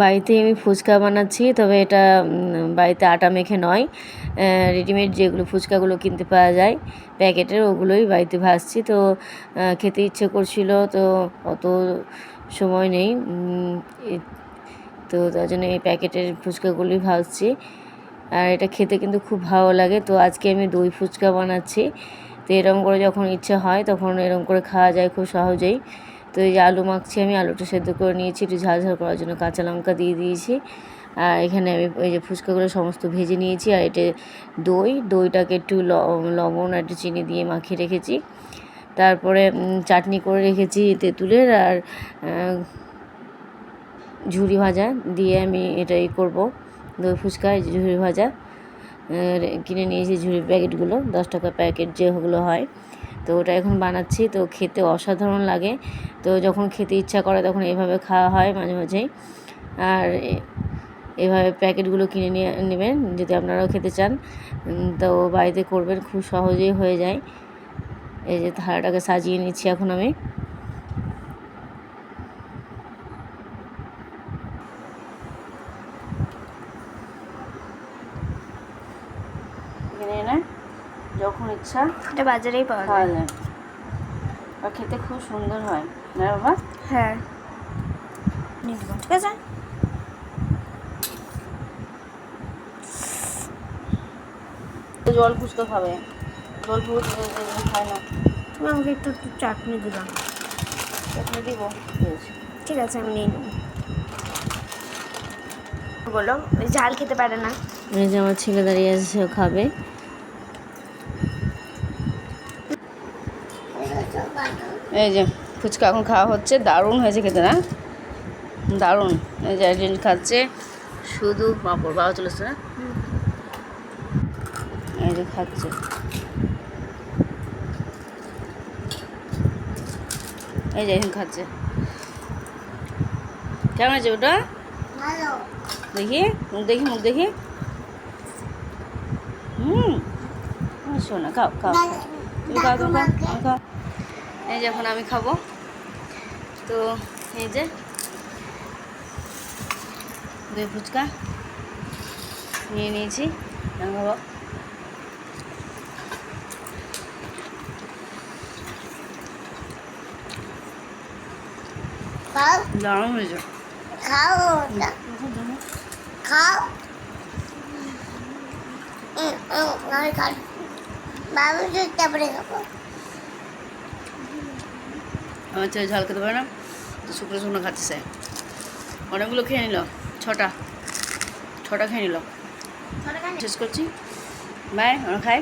বাড়িতে আমি ফুচকা বানাচ্ছি, তবে এটা বাড়িতে আটা মেখে নয়, রেডিমেড যেগুলো ফুচকাগুলো কিনতে পাওয়া যায় প্যাকেটের, ওগুলোই বাড়িতে ভাজছি। তো খেতে ইচ্ছে করছিল, তো অত সময় নেই, তো তার জন্য এই প্যাকেটের ফুচকাগুলোই ভাজছি। আর এটা খেতে কিন্তু খুব ভালো লাগে। তো আজকে আমি দই ফুচকা বানাচ্ছি। তো এরকম করে যখন ইচ্ছা হয় তখন এরকম করে খাওয়া যায় খুব সহজেই। তো এই যে আলু মাখছি, আমি আলুটা সেদ্ধ করে নিয়েছি, একটু ঝাল ঝাল করার জন্য কাঁচা লঙ্কা দিয়ে দিয়েছি। আর এখানে আমি ওই যে ফুচকাগুলো সমস্ত ভেজে নিয়েছি। আর এটা দইটাকে একটু লবণ আর একটু চিনি দিয়ে মাখিয়ে রেখেছি। তারপরে চাটনি করে রেখেছি তেঁতুলের, আর ঝুরি ভাজা দিয়ে আমি এটাই করব, দই ফুচকা। ঝুরি ভাজা কিনে নিয়েছি, ঝুড়ির প্যাকেটগুলো 10 টাকা প্যাকেট যেগুলো হয়, তো ওটা এখন বানাচ্ছি। তো খেতে অসাধারণ লাগে। তো যখন খেতে ইচ্ছা করে তখন এভাবে খাওয়া হয় মাঝে মাঝেই। আর এভাবে প্যাকেটগুলো কিনে নিয়ে নেবেন যদি আপনারাও খেতে চান, তো বাড়িতে করবেন, খুব সহজেই হয়ে যায়। এই যে থালাটাকে সাজিয়ে নিচ্ছি এখন আমি। কিনে এনে যখন ইচ্ছা এটা বাজারেই পাওয়া যায়, আর খেতে খুব সুন্দর হয় না বাবা? হ্যাঁ, ঠিক আছে। জল ফুচকা খাবে, জল ফুচকা খায় না। তুমি আমাকে একটু চাটনি দিবা? চাটনি দিব, ঠিক আছে, আমি নিয়ে নেব। বলো, ঝাল খেতে পারে না। এই যে আমার ছেলে দাঁড়িয়ে আছে, সেও খাবে। এই যে ফুচকা এখন খাওয়া হচ্ছে, দারুণ হয়েছে খেতে না? দারুণ। এই যে একজন খাচ্ছে শুধু পাঁপড়, বাবা চলেছে না, এই যে খাচ্ছে। এই যে এখন খাচ্ছে। কেমন আছে ওটা? দেখি মুখ দেখি, মুখ দেখি। শোনা, খাও খাও, তুমি খাও, তুমি খাও, আমি খাও। এই যে এখন আমি খাবো। তো এই যে দই ফুচকা নিয়ে নিয়েছি, আমি খাবো। দারুণ হয়েছে। খাও, খাও। আমার ছেলে ঝাল খেতে পারে না, তো শুকনো শুকনো খাচ্ছে সে। অনেকগুলো খেয়ে নিল, ছটা খেয়ে নিল। শেষ করছি, বাই। আমরা খাই।